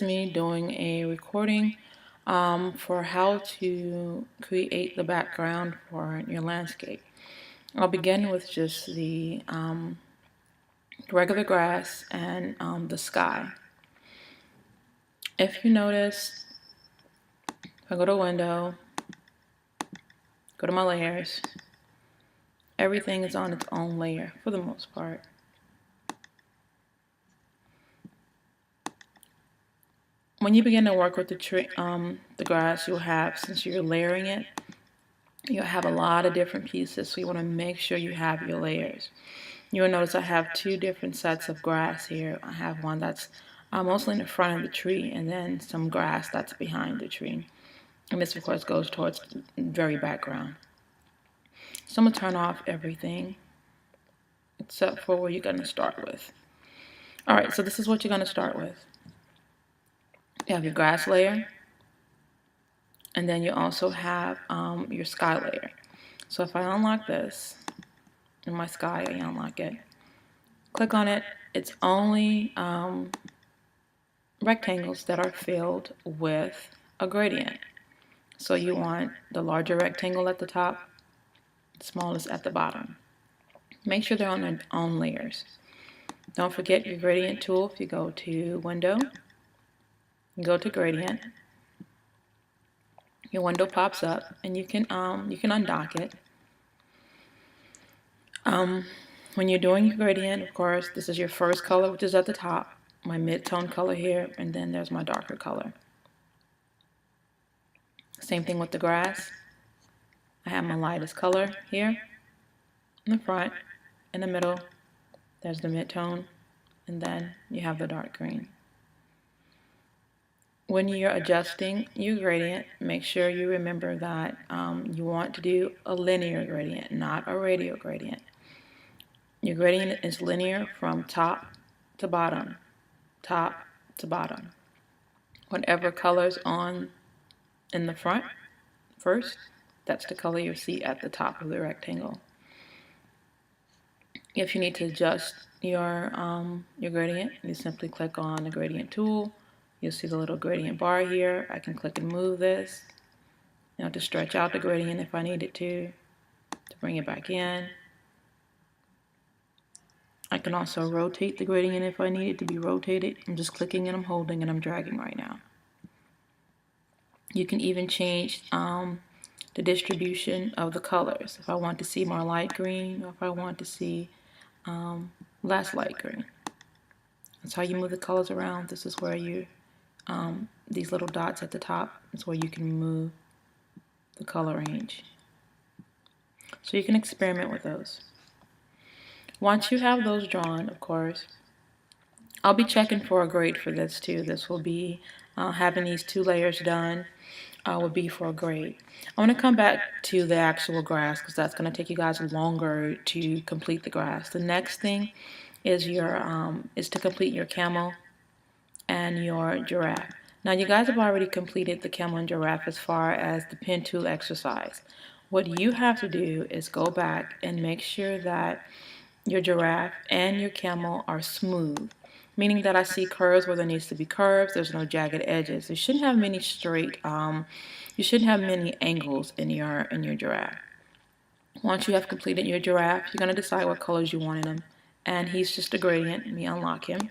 me doing a recording for how to create the background for your landscape. I'll begin with just the regular grass and the sky. If you notice, if I go to window, go to my layers, everything is on its own layer for the most part. When you begin to work with the grass, you'll have, since you're layering it, you'll have a lot of different pieces, so you want to make sure you have your layers. You will notice I have two different sets of grass here. I have one that's mostly in the front of the tree, and then some grass that's behind the tree. And this, of course, goes towards the very background. So I'm going to turn off everything except for where you're going to start with. Alright, so this is what you're going to start with. You have your grass layer, and then you also have your sky layer. So if I unlock this, in my sky, I unlock it, click on it, it's only rectangles that are filled with a gradient. So you want the larger rectangle at the top, the smallest at the bottom. Make sure they're on their own layers. Don't forget your gradient tool. If you go to Window, go to Gradient, your window pops up, and you can undock it. When you're doing your gradient, of course, this is your first color, which is at the top, my mid-tone color here, and then there's my darker color. Same thing with the grass. I have my lightest color here in the front, in the middle, there's the mid-tone, and then you have the dark green. When you're adjusting your gradient, make sure you remember that you want to do a linear gradient, not a radial gradient. Your gradient is linear from top to bottom, top to bottom. Whatever color's on in the front first, that's the color you'll see at the top of the rectangle. If you need to adjust your gradient, you simply click on the gradient tool. You'll see the little gradient bar here. I can click and move this, to stretch out the gradient if I needed to bring it back in. I can also rotate the gradient if I need it to be rotated. I'm just clicking and I'm holding and I'm dragging right now. You can even change the distribution of the colors. If I want to see more light green, or if I want to see less light green. That's how you move the colors around. This is where these little dots at the top is where you can move the color range. So you can experiment with those. Once you have those drawn, of course, I'll be checking for a grade for this too. This will be having these two layers done would be for a grade. I want to come back to the actual grass because that's going to take you guys longer to complete the grass. The next thing is to complete your camel and your giraffe. Now you guys have already completed the camel and giraffe as far as the pen tool exercise. What you have to do is go back and make sure that your giraffe and your camel are smooth, meaning that I see curves where there needs to be curves. There's no jagged edges. You shouldn't have many you shouldn't have many angles in your giraffe. Once you have completed your giraffe, you're going to decide what colors you want in him. And he's just a gradient. Let me unlock him.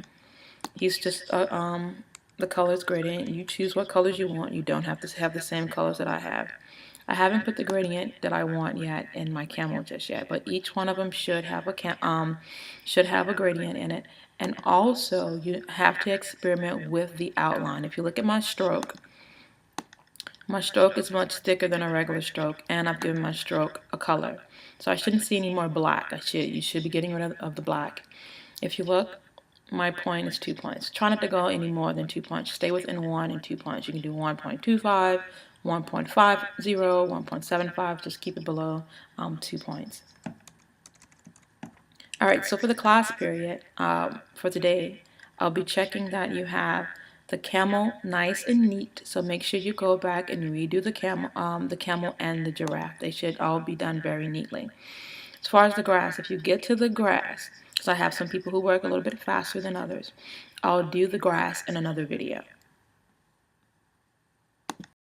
He's just the colors gradient. You choose what colors you want. You don't have to have the same colors that I have. I haven't put the gradient that I want yet in my camel just yet, but each one of them should have a gradient in it. And also, you have to experiment with the outline. If you look at my stroke is much thicker than a regular stroke, and I've given my stroke a color. So I shouldn't see any more black. You should be getting rid of the black. If you look, my point is 2 points. Try not to go any more than 2 points. Stay within 1 and 2 points. You can do 1.25, 1.50, 1.75. Just keep it below 2 points. Alright, so for the class period, for today, I'll be checking that you have the camel nice and neat. So make sure you go back and redo the camel and the giraffe. They should all be done very neatly. As far as the grass, if you get to the grass, because I have some people who work a little bit faster than others, I'll do the grass in another video.